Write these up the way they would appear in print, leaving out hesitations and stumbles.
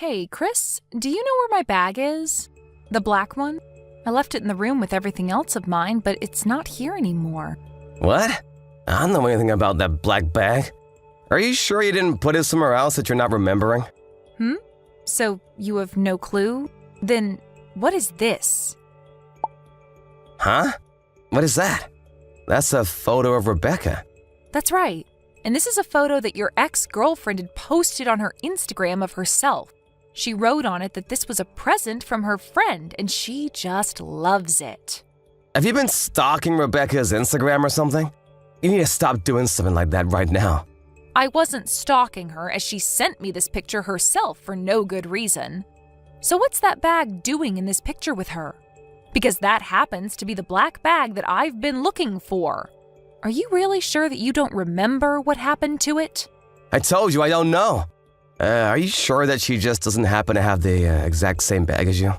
Hey, Chris, do you know where my bag is? The black one? I left it in the room with everything else of mine, but it's not here anymore. What? I don't know anything about that black bag. Are you sure you didn't put it somewhere else that you're not remembering? So you have no clue? Then what is this? Huh? What is that? That's a photo of Rebecca. That's right. And this is a photo that your ex-girlfriend had posted on her Instagram of herself. She wrote on it that this was a present from her friend, and she just loves it. Have you been stalking Rebecca's Instagram or something? You need to stop doing something like that right now. I wasn't stalking her, as she sent me this picture herself for no good reason. So what's that bag doing in this picture with her? Because that happens to be the black bag that I've been looking for. Are you really sure that you don't remember what happened to it? I told you I don't know. Are you sure that she just doesn't happen to have the exact same bag as you?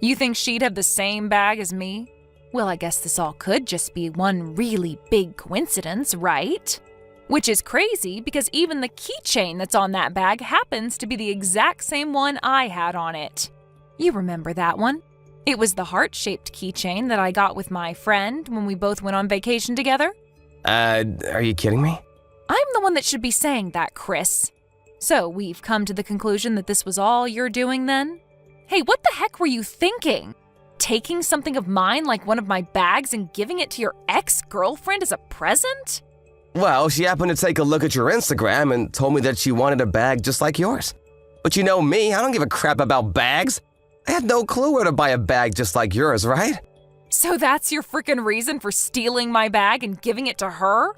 You think she'd have the same bag as me? Well, I guess this all could just be one really big coincidence, right? Which is crazy because even the keychain that's on that bag happens to be the exact same one I had on it. You remember that one? It was the heart-shaped keychain that I got with my friend when we both went on vacation together. Are you kidding me? I'm the one that should be saying that, Chris. So we've come to the conclusion that this was all you're doing then? Hey, what the heck were you thinking? Taking something of mine like one of my bags and giving it to your ex-girlfriend as a present? Well, she happened to take a look at your Instagram and told me that she wanted a bag just like yours. But you know me, I don't give a crap about bags. I had no clue where to buy a bag just like yours, right? So that's your frickin' reason for stealing my bag and giving it to her?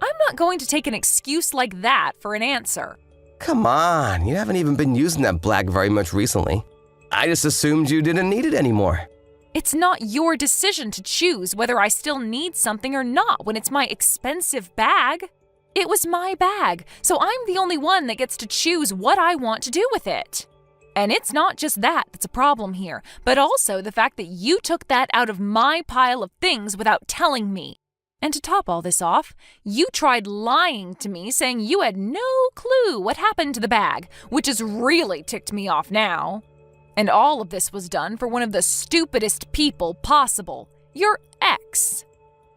I'm not going to take an excuse like that for an answer. Come on, you haven't even been using that black very much recently. I just assumed you didn't need it anymore. It's not your decision to choose whether I still need something or not when it's my expensive bag. It was my bag, so I'm the only one that gets to choose what I want to do with it. And it's not just that that's a problem here, but also the fact that you took that out of my pile of things without telling me. And to top all this off, you tried lying to me saying you had no clue what happened to the bag, which has really ticked me off now. And all of this was done for one of the stupidest people possible, your ex.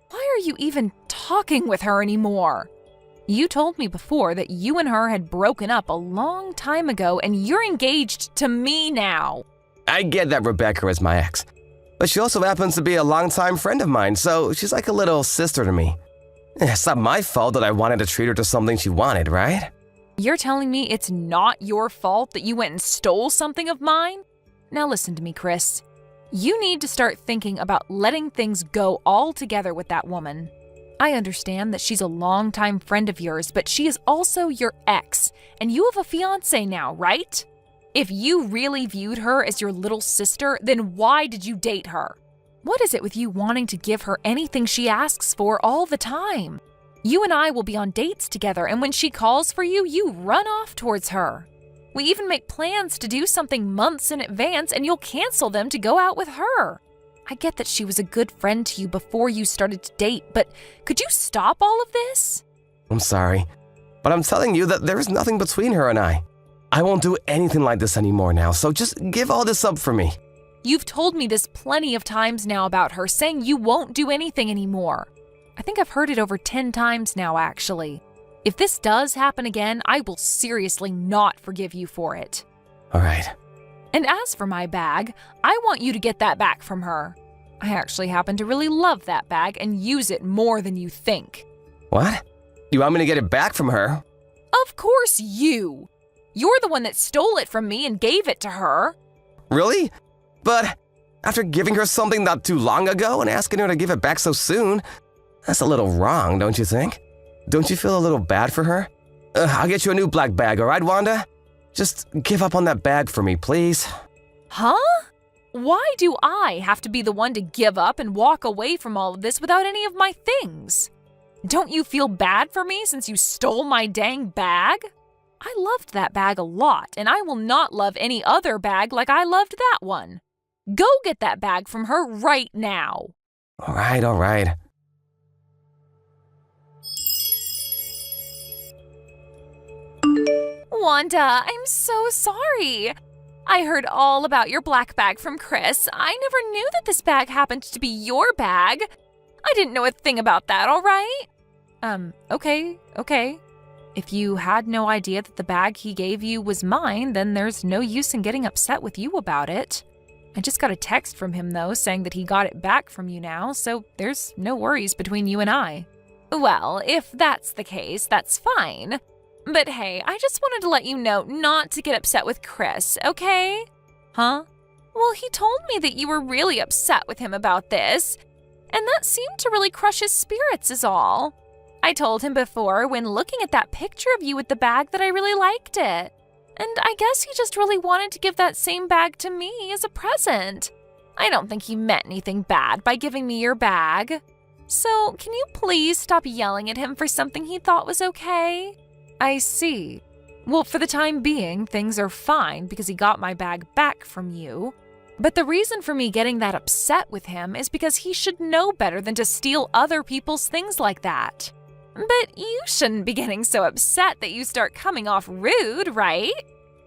Why are you even talking with her anymore? You told me before that you and her had broken up a long time ago and you're engaged to me now. I get that Rebecca is my ex, but she also happens to be a longtime friend of mine, so she's like a little sister to me. It's not my fault that I wanted to treat her to something she wanted, right? You're telling me it's not your fault that you went and stole something of mine? Now listen to me, Chris. You need to start thinking about letting things go altogether with that woman. I understand that she's a longtime friend of yours, but she is also your ex, and you have a fiance now, right? If you really viewed her as your little sister, then why did you date her? What is it with you wanting to give her anything she asks for all the time? You and I will be on dates together, and when she calls for you, you run off towards her. We even make plans to do something months in advance, and you'll cancel them to go out with her. I get that she was a good friend to you before you started to date, but could you stop all of this? I'm sorry, but I'm telling you that there is nothing between her and I. I won't do anything like this anymore now, so just give all this up for me. You've told me this plenty of times now about her, saying you won't do anything anymore. I think I've heard it over 10 times now, actually. If this does happen again, I will seriously not forgive you for it. All right. And as for my bag, I want you to get that back from her. I actually happen to really love that bag and use it more than you think. What? You want me to get it back from her? Of course you! You're the one that stole it from me and gave it to her. Really? But after giving her something not too long ago and asking her to give it back so soon, that's a little wrong, don't you think? Don't you feel a little bad for her? I'll get you a new black bag, all right, Wanda? Just give up on that bag for me, please. Huh? Why do I have to be the one to give up and walk away from all of this without any of my things? Don't you feel bad for me since you stole my dang bag? I loved that bag a lot, and I will not love any other bag like I loved that one. Go get that bag from her right now. All right. Wanda, I'm so sorry. I heard all about your black bag from Chris. I never knew that this bag happened to be your bag. I didn't know a thing about that, all right? Okay. If you had no idea that the bag he gave you was mine, then there's no use in getting upset with you about it. I just got a text from him, though, saying that he got it back from you now, so there's no worries between you and I. Well, if that's the case, that's fine. But hey, I just wanted to let you know not to get upset with Chris, okay? Huh? Well, he told me that you were really upset with him about this, and that seemed to really crush his spirits is all. I told him before when looking at that picture of you with the bag that I really liked it. And I guess he just really wanted to give that same bag to me as a present. I don't think he meant anything bad by giving me your bag. So, can you please stop yelling at him for something he thought was okay? I see. Well, for the time being, things are fine because he got my bag back from you. But the reason for me getting that upset with him is because he should know better than to steal other people's things like that. But you shouldn't be getting so upset that you start coming off rude, right?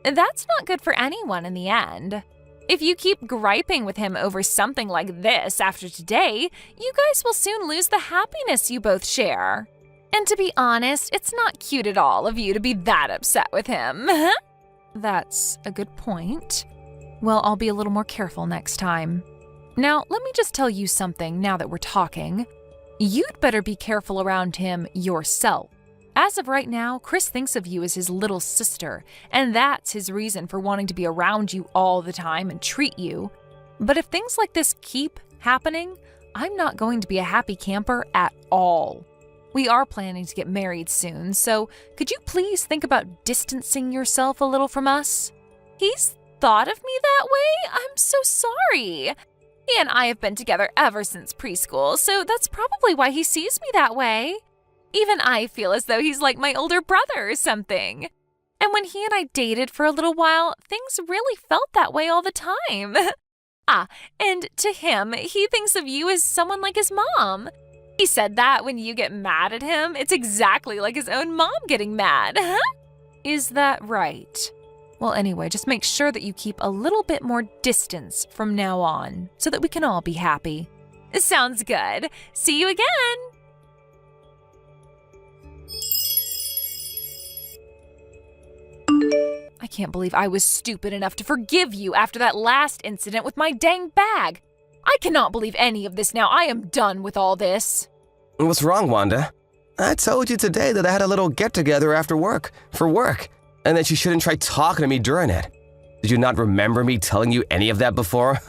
That's not good for anyone in the end. If you keep griping with him over something like this after today, you guys will soon lose the happiness you both share. And to be honest, it's not cute at all of you to be that upset with him. That's a good point. Well, I'll be a little more careful next time. Now, let me just tell you something now that we're talking. You'd better be careful around him yourself. As of right now, Chris thinks of you as his little sister, and that's his reason for wanting to be around you all the time and treat you. But if things like this keep happening, I'm not going to be a happy camper at all. We are planning to get married soon, so could you please think about distancing yourself a little from us? He's thought of me that way? I'm so sorry. He and I have been together ever since preschool, so that's probably why he sees me that way. Even I feel as though he's like my older brother or something. And when he and I dated for a little while, things really felt that way all the time. And to him, he thinks of you as someone like his mom. He said that when you get mad at him, it's exactly like his own mom getting mad. Is that right? Well, anyway, just make sure that you keep a little bit more distance from now on so that we can all be happy. Sounds good. See you again. I can't believe I was stupid enough to forgive you after that last incident with my dang bag. I cannot believe any of this now. I am done with all this. What's wrong, Wanda? I told you today that I had a little get-together after work, for work, and that you shouldn't try talking to me during it. Did you not remember me telling you any of that before?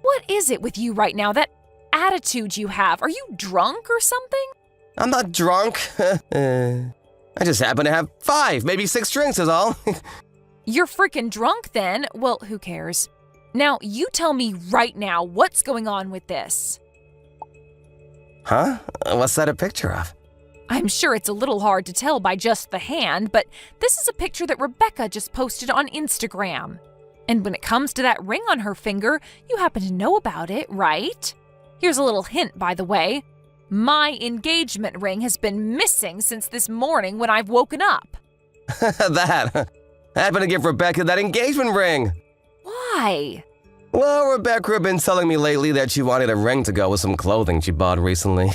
What is it with you right now, that attitude you have? Are you drunk or something? I'm not drunk. I just happen to have 5, maybe 6 drinks is all. You're freaking drunk then. Well, who cares? Now, you tell me right now what's going on with this. Huh? What's that a picture of? I'm sure it's a little hard to tell by just the hand, but this is a picture that Rebecca just posted on Instagram. And when it comes to that ring on her finger, you happen to know about it, right? Here's a little hint, by the way. My engagement ring has been missing since this morning when I've woken up. That. I happened to give Rebecca that engagement ring. Why? Well, Rebecca had been telling me lately that she wanted a ring to go with some clothing she bought recently.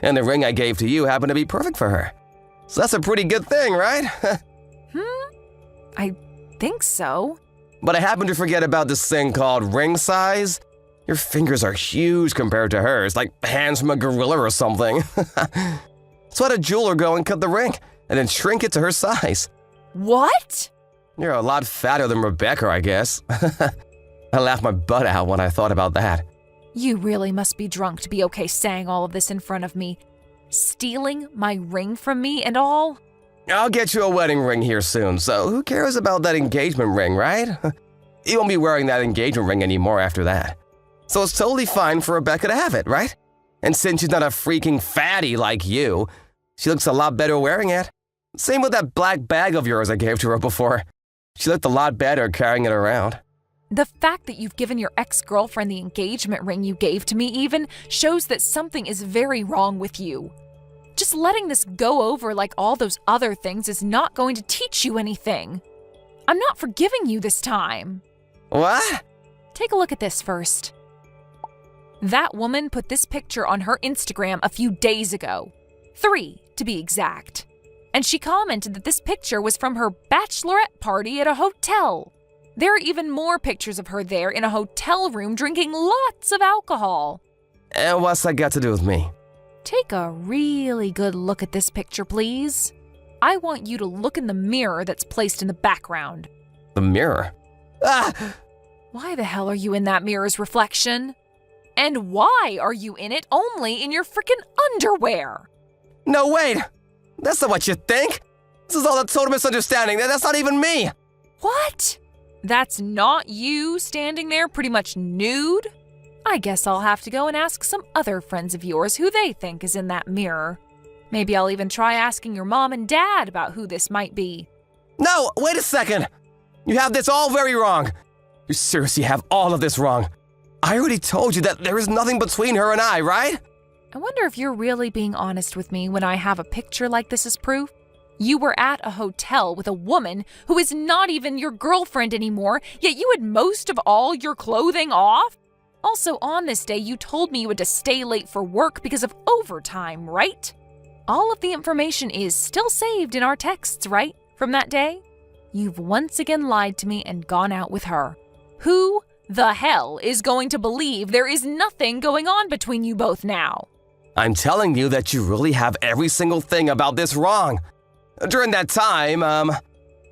And the ring I gave to you happened to be perfect for her. So that's a pretty good thing, right? I think so. But I happened to forget about this thing called ring size. Your fingers are huge compared to hers, like hands from a gorilla or something. So I had a jeweler go and cut the ring, and then shrink it to her size. What? You're a lot fatter than Rebecca, I guess. I laughed my butt out when I thought about that. You really must be drunk to be okay saying all of this in front of me. Stealing my ring from me and all? I'll get you a wedding ring here soon, so who cares about that engagement ring, right? You won't be wearing that engagement ring anymore after that. So it's totally fine for Rebecca to have it, right? And since she's not a freaking fatty like you, she looks a lot better wearing it. Same with that black bag of yours I gave to her before. She looked a lot better carrying it around. The fact that you've given your ex-girlfriend the engagement ring you gave to me even shows that something is very wrong with you. Just letting this go over like all those other things is not going to teach you anything. I'm not forgiving you this time. What? Take a look at this first. That woman put this picture on her Instagram a few days ago. 3, to be exact. And she commented that this picture was from her bachelorette party at a hotel. There are even more pictures of her there in a hotel room drinking lots of alcohol. And what's that got to do with me? Take a really good look at this picture, please. I want you to look in the mirror that's placed in the background. The mirror? Ah! Why the hell are you in that mirror's reflection? And why are you in it only in your frickin' underwear? No, wait! That's not what you think! This is all a total misunderstanding. That's not even me! What? That's not you standing there pretty much nude? I guess I'll have to go and ask some other friends of yours who they think is in that mirror. Maybe I'll even try asking your mom and dad about who this might be. No, wait a second! You have this all very wrong. You seriously have all of this wrong. I already told you that there is nothing between her and I, right? I wonder if you're really being honest with me when I have a picture like this as proof. You were at a hotel with a woman who is not even your girlfriend anymore, yet you had most of all your clothing off? Also, on this day, you told me you had to stay late for work because of overtime, right? All of the information is still saved in our texts, right? From that day? You've once again lied to me and gone out with her. Who the hell is going to believe there is nothing going on between you both now? I'm telling you that you really have every single thing about this wrong. During that time,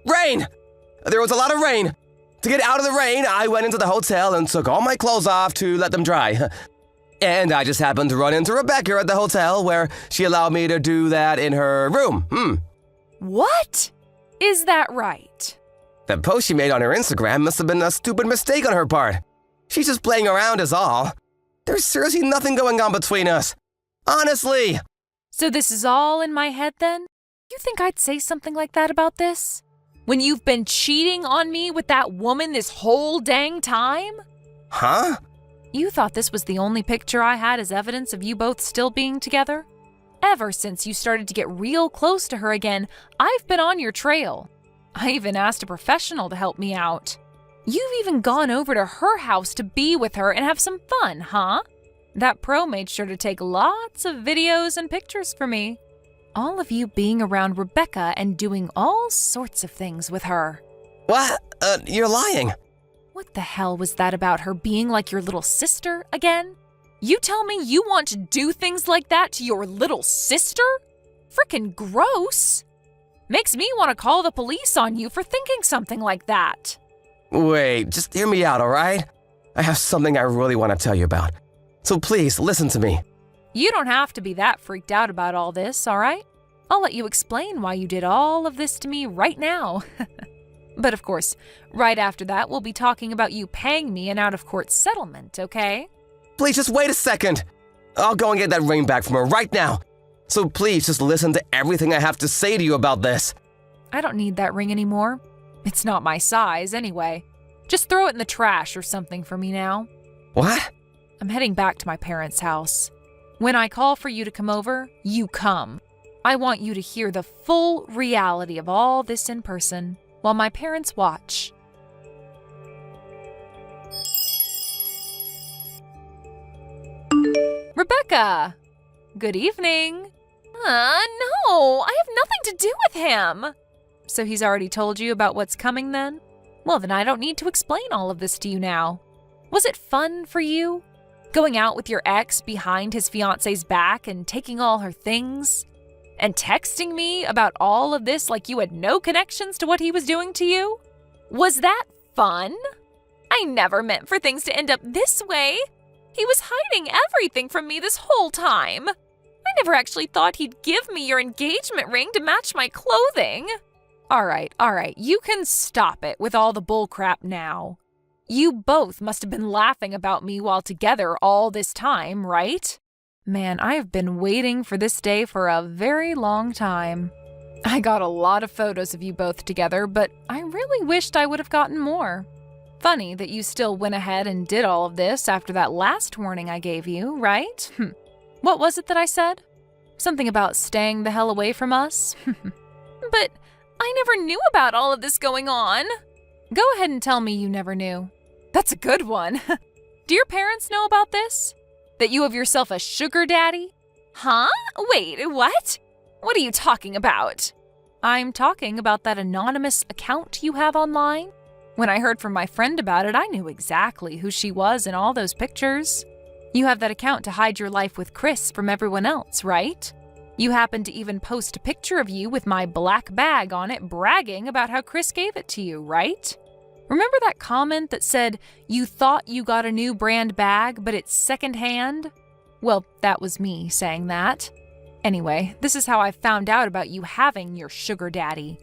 rain! There was a lot of rain. To get out of the rain, I went into the hotel and took all my clothes off to let them dry. And I just happened to run into Rebecca at the hotel where she allowed me to do that in her room. What? Is that right? That post she made on her Instagram must have been a stupid mistake on her part. She's just playing around is all. There's seriously nothing going on between us. Honestly. So this is all in my head then? You think I'd say something like that about this? When you've been cheating on me with that woman this whole dang time? Huh? You thought this was the only picture I had as evidence of you both still being together? Ever since you started to get real close to her again, I've been on your trail. I even asked a professional to help me out. You've even gone over to her house to be with her and have some fun, huh? That pro made sure to take lots of videos and pictures for me. All of you being around Rebecca and doing all sorts of things with her. What? You're lying. What the hell was that about her being like your little sister again? You tell me you want to do things like that to your little sister? Frickin' gross. Makes me want to call the police on you for thinking something like that. Wait, just hear me out, all right? I have something I really want to tell you about. So please, listen to me. You don't have to be that freaked out about all this, all right? I'll let you explain why you did all of this to me right now. But of course, right after that, we'll be talking about you paying me an out-of-court settlement, okay? Please just wait a second. I'll go and get that ring back from her right now. So please just listen to everything I have to say to you about this. I don't need that ring anymore. It's not my size anyway. Just throw it in the trash or something for me now. What? I'm heading back to my parents' house. When I call for you to come over, you come. I want you to hear the full reality of all this in person while my parents watch. Rebecca! Good evening. No, I have nothing to do with him. So he's already told you about what's coming then? Well, then I don't need to explain all of this to you now. Was it fun for you? Going out with your ex behind his fiance's back and taking all her things? And texting me about all of this like you had no connections to what he was doing to you? Was that fun? I never meant for things to end up this way. He was hiding everything from me this whole time. I never actually thought he'd give me your engagement ring to match my clothing. All right, you can stop it with all the bullcrap now. You both must have been laughing about me while together all this time, right? Man, I have been waiting for this day for a very long time. I got a lot of photos of you both together, but I really wished I would have gotten more. Funny that you still went ahead and did all of this after that last warning I gave you, right? What was it that I said? Something about staying the hell away from us? But I never knew about all of this going on. Go ahead and tell me you never knew. That's a good one. Do your parents know about this? That you have yourself a sugar daddy? Huh? Wait, what? What are you talking about? I'm talking about that anonymous account you have online. When I heard from my friend about it, I knew exactly who she was in all those pictures. You have that account to hide your life with Chris from everyone else, right? You happened to even post a picture of you with my black bag on it, bragging about how Chris gave it to you, right? Remember that comment that said you thought you got a new brand bag, but it's secondhand? Well, that was me saying that. Anyway, this is how I found out about you having your sugar daddy.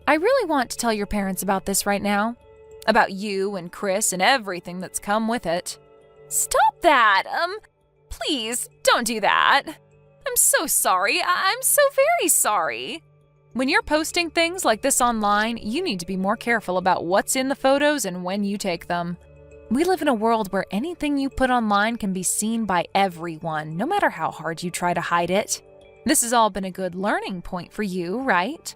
I really want to tell your parents about this right now. About you and Chris and everything that's come with it. Stop that! Please, don't do that. I'm so sorry. I'm so very sorry. When you're posting things like this online, you need to be more careful about what's in the photos and when you take them. We live in a world where anything you put online can be seen by everyone, no matter how hard you try to hide it. This has all been a good learning point for you, right?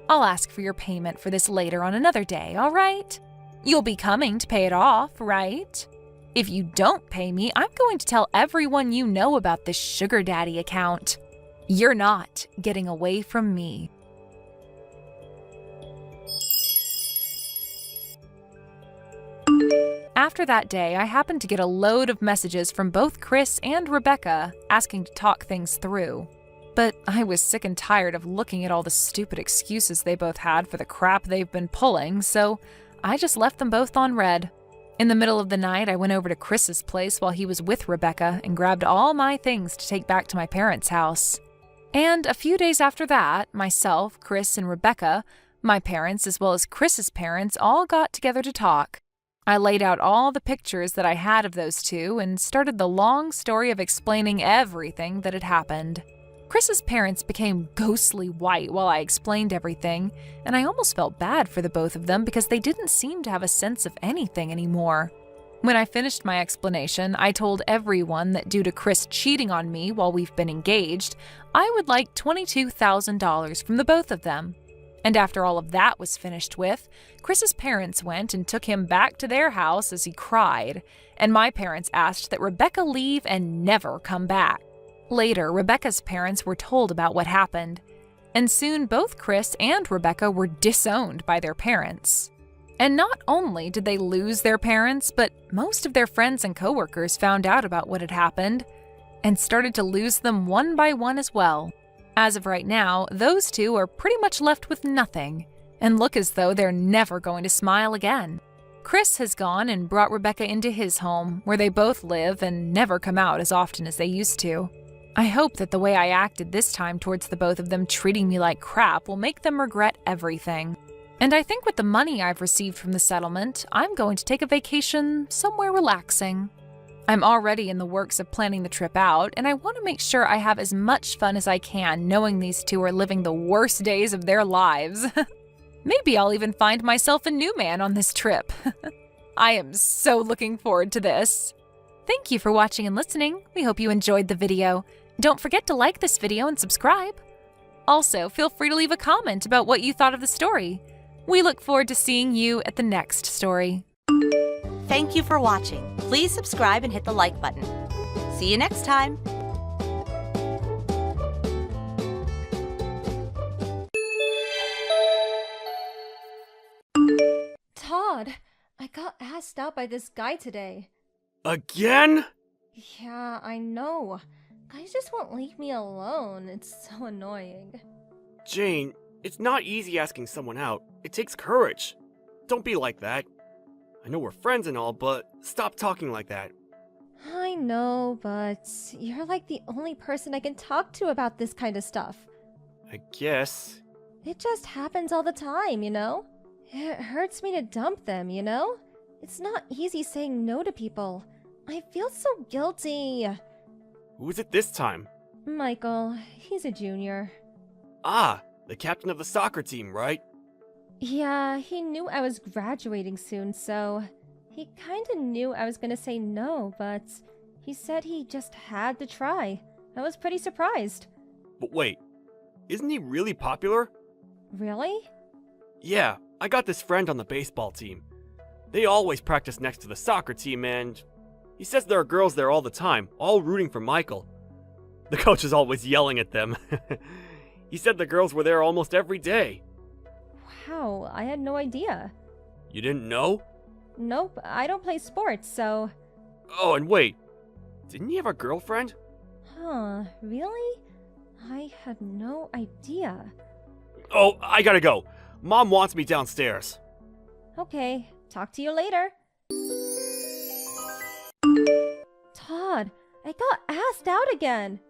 I'll ask for your payment for this later on another day, all right? You'll be coming to pay it off, right? If you don't pay me, I'm going to tell everyone you know about this sugar daddy account. You're not getting away from me. After that day, I happened to get a load of messages from both Chris and Rebecca asking to talk things through. But I was sick and tired of looking at all the stupid excuses they both had for the crap they've been pulling, so I just left them both on red. In the middle of the night, I went over to Chris's place while he was with Rebecca and grabbed all my things to take back to my parents' house. And a few days after that, myself, Chris, and Rebecca, my parents as well as Chris's parents, all got together to talk. I laid out all the pictures that I had of those two and started the long story of explaining everything that had happened. Chris's parents became ghostly white while I explained everything, and I almost felt bad for the both of them because they didn't seem to have a sense of anything anymore. When I finished my explanation, I told everyone that due to Chris cheating on me while we've been engaged, I would like $22,000 from the both of them. And after all of that was finished with, Chris's parents went and took him back to their house as he cried, and my parents asked that Rebecca leave and never come back. Later, Rebecca's parents were told about what happened, and soon both Chris and Rebecca were disowned by their parents. And not only did they lose their parents, but most of their friends and coworkers found out about what had happened and started to lose them one by one as well. As of right now, those two are pretty much left with nothing and look as though they're never going to smile again. Chris has gone and brought Rebecca into his home, where they both live and never come out as often as they used to. I hope that the way I acted this time towards the both of them treating me like crap will make them regret everything. And I think with the money I've received from the settlement, I'm going to take a vacation somewhere relaxing. I'm already in the works of planning the trip out, and I want to make sure I have as much fun as I can knowing these two are living the worst days of their lives. Maybe I'll even find myself a new man on this trip. I am so looking forward to this. Thank you for watching and listening. We hope you enjoyed the video. Don't forget to like this video and subscribe. Also, feel free to leave a comment about what you thought of the story. We look forward to seeing you at the next story. Thank you for watching. Please subscribe and hit the like button. See you next time. Todd, I got asked out by this guy today. Again? Yeah, I know. Guys just won't leave me alone. It's so annoying. Jane, it's not easy asking someone out. It takes courage. Don't be like that. I know we're friends and all, but stop talking like that. I know, but you're like the only person I can talk to about this kind of stuff. I guess. It just happens all the time, you know? It hurts me to dump them, you know? It's not easy saying no to people. I feel so guilty. Who is it this time? Michael, he's a junior. Ah, the captain of the soccer team, right? Yeah, he knew I was graduating soon, so he kinda knew I was gonna say no, but he said he just had to try. I was pretty surprised. But wait, isn't he really popular? Really? Yeah, I got this friend on the baseball team. They always practice next to the soccer team, and he says there are girls there all the time, all rooting for Michael. The coach is always yelling at them. He said the girls were there almost every day. Wow, I had no idea. You didn't know? Nope, I don't play sports, so... Oh, and wait, didn't he have a girlfriend? Huh, really? I had no idea. Oh, I gotta go. Mom wants me downstairs. Okay, talk to you later. Todd, I got asked out again.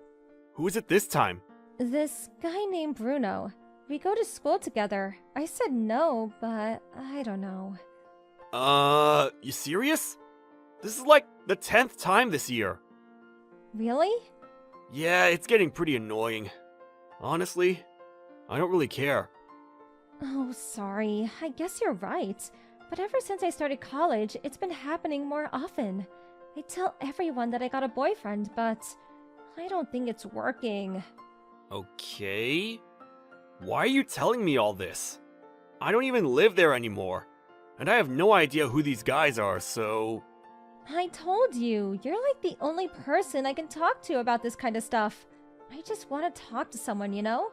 Who is it this time? This guy named Bruno. We go to school together. I said no, but I don't know. You serious? This is like the 10th time this year. Really? Yeah, it's getting pretty annoying. Honestly, I don't really care. Oh, sorry. I guess you're right. But ever since I started college, it's been happening more often. I tell everyone that I got a boyfriend, but I don't think it's working. Okay. Why are you telling me all this? I don't even live there anymore. And I have no idea who these guys are, so... I told you, you're like the only person I can talk to about this kind of stuff. I just want to talk to someone, you know?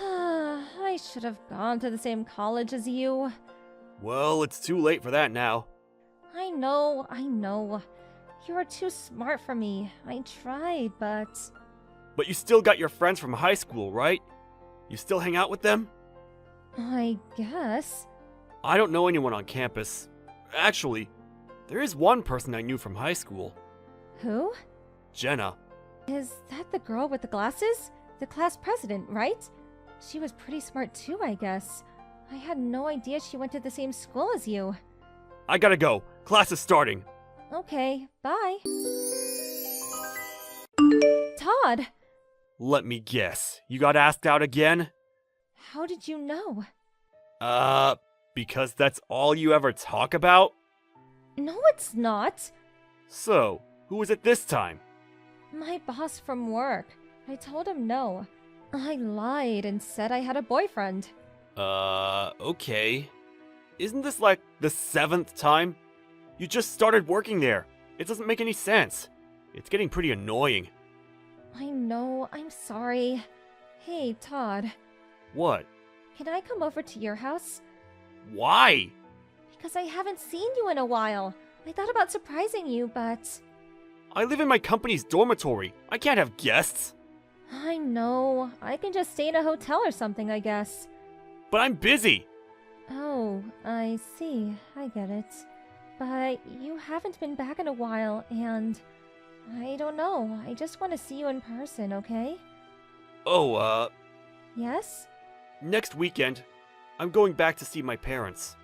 I should have gone to the same college as you. Well, it's too late for that now. I know. You're too smart for me. I tried, but... But you still got your friends from high school, right? You still hang out with them? I guess. I don't know anyone on campus. Actually, there is one person I knew from high school. Who? Jenna. Is that the girl with the glasses? The class president, right? She was pretty smart too, I guess. I had no idea she went to the same school as you. I gotta go. Class is starting. Okay, bye. Todd! Let me guess. You got asked out again? How did you know? Because that's all you ever talk about? No, it's not. So, who was it this time? My boss from work. I told him no. I lied and said I had a boyfriend. Okay. Isn't this like the 7th time? You just started working there. It doesn't make any sense. It's getting pretty annoying. I know, I'm sorry. Hey, Todd. What? Can I come over to your house? Why? Because I haven't seen you in a while. I thought about surprising you, but... I live in my company's dormitory. I can't have guests. I know. I can just stay in a hotel or something, I guess. But I'm busy. Oh, I see. I get it. But you haven't been back in a while, and... I don't know. I just want to see you in person, okay? Oh, Yes? next weekend, I'm going back to see my parents.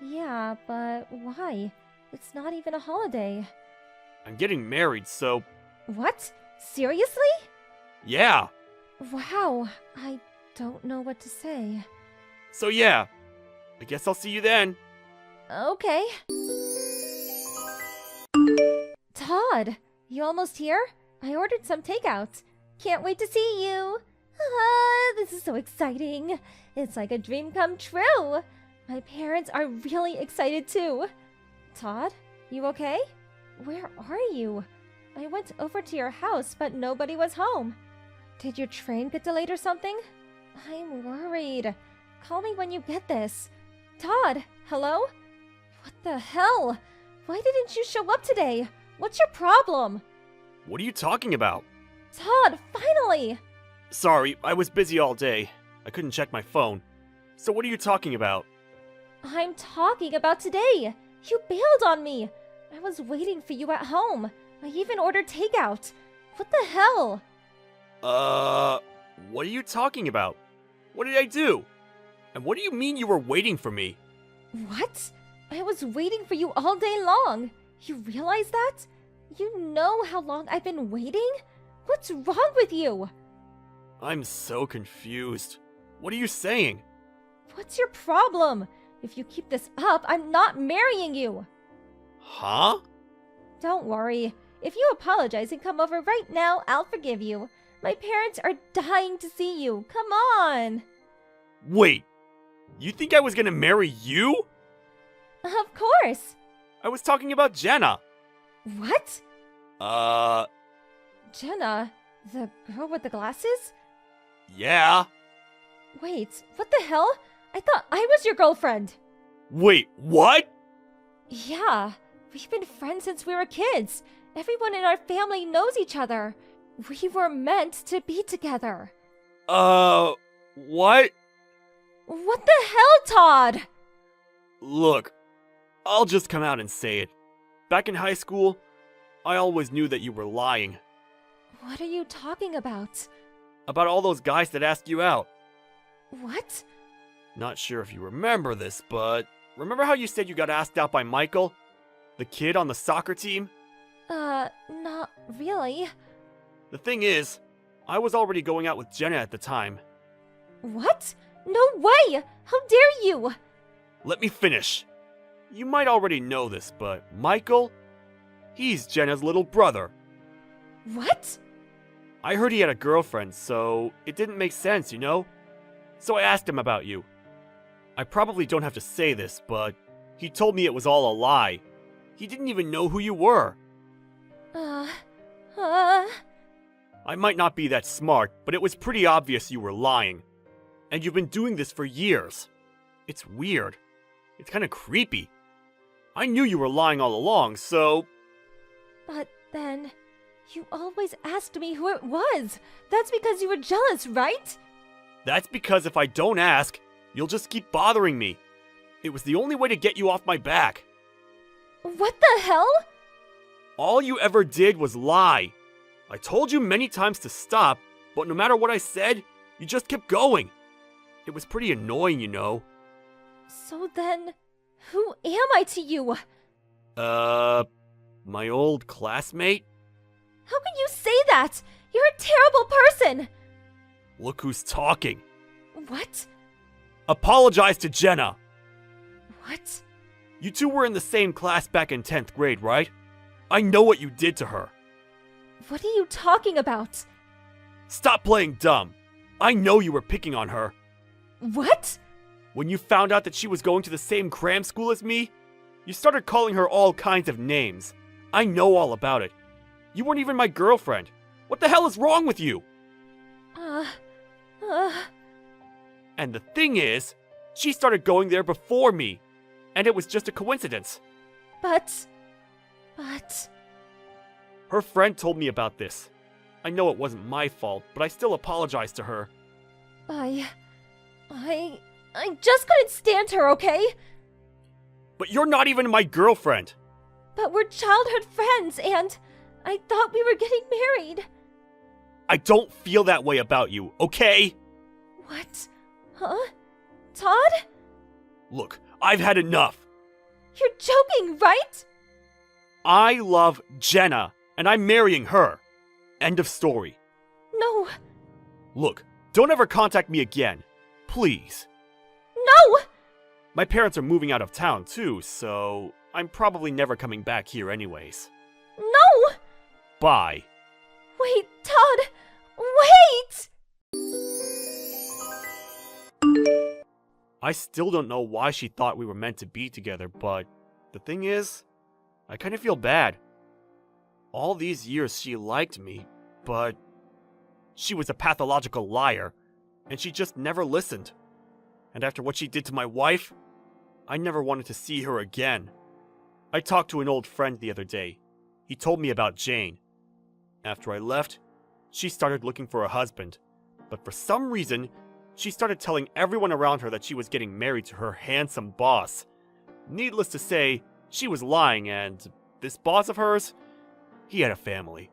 Yeah, but why? It's not even a holiday. I'm getting married, so What? Seriously? yeah. Wow, I don't know what to say. So yeah. I guess I'll see you then. Okay. Todd, you almost here? I ordered some takeout. Can't wait to see you. This is so exciting. It's like a dream come true. My parents are really excited too. Todd, you okay? Where are you? I went over to your house, but nobody was home. Did your train get delayed or something? I'm worried. Call me when you get this. Todd, hello? What the hell? Why didn't you show up today? What's your problem? What are you talking about? Todd, finally! Sorry, I was busy all day. I couldn't check my phone. So what are you talking about? I'm talking about today. You bailed on me. I was waiting for you at home. I even ordered takeout. What the hell? What are you talking about? What did I do? And what do you mean you were waiting for me? What? I was waiting for you all day long. You realize that? You know how long I've been waiting? What's wrong with you? I'm so confused. What are you saying? What's your problem? If you keep this up, I'm not marrying you. Huh? Don't worry. If you apologize and come over right now, I'll forgive you. My parents are dying to see you. Come on. Wait, you think I was gonna marry you? Of course. I was talking about Jenna. What? Uh, Jenna, the girl with the glasses? yeah. Wait, what the hell? I thought I was your girlfriend. Wait, what? Yeah, we've been friends since we were kids. Everyone in our family knows each other. We were meant to be together. What? What the hell, Todd? Look, I'll just come out and say it. Back in high school, I always knew that you were lying. What are you talking about? About all those guys that asked you out. What? Not sure if you remember this, but remember how you said you got asked out by Michael? The kid on the soccer team? Not really. The thing is, I was already going out with Jenna at the time. What? No way! How dare you! Let me finish. You might already know this, but Michael, he's Jenna's little brother. What? I heard he had a girlfriend, so it didn't make sense, you know? So I asked him about you. I probably don't have to say this, but he told me it was all a lie. He didn't even know who you were. I might not be that smart, but it was pretty obvious you were lying. And you've been doing this for years. It's weird. It's kind of creepy. I knew you were lying all along, so... But then, you always asked me who it was. That's because you were jealous, right? That's because if I don't ask, you'll just keep bothering me. It was the only way to get you off my back. What the hell? All you ever did was lie. I told you many times to stop, but no matter what I said, you just kept going. It was pretty annoying, you know. So then, who am I to you? My old classmate? How can you say that? You're a terrible person! Look who's talking. What? Apologize to Jenna. What? You two were in the same class back in 10th grade, right? I know what you did to her. What are you talking about? Stop playing dumb. I know you were picking on her. What? When you found out that she was going to the same cram school as me, you started calling her all kinds of names. I know all about it. You weren't even my girlfriend. What the hell is wrong with you? And the thing is, she started going there before me, and it was just a coincidence. But... Her friend told me about this. I know it wasn't my fault, but I still apologized to her. I just couldn't stand her, okay? But you're not even my girlfriend. But we're childhood friends, and I thought we were getting married. I don't feel that way about you, okay? What? Huh? Todd? Look, I've had enough. You're joking, right? I love Jenna, and I'm marrying her. End of story. No. Look, don't ever contact me again. Please. No! My parents are moving out of town too, so I'm probably never coming back here anyways. No! Bye. Wait, Todd! Wait! I still don't know why she thought we were meant to be together, but the thing is, I kind of feel bad. All these years she liked me, but she was a pathological liar, and she just never listened. And after what she did to my wife, I never wanted to see her again. I talked to an old friend the other day. He told me about Jane. After I left, she started looking for a husband, but for some reason, she started telling everyone around her that she was getting married to her handsome boss. Needless to say, she was lying, and this boss of hers, he had a family.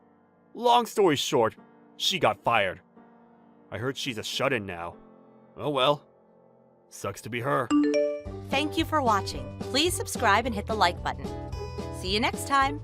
Long story short, she got fired. I heard she's a shut-in now. Oh well. Sucks to be her. Thank you for watching. Please subscribe and hit the like button. See you next time.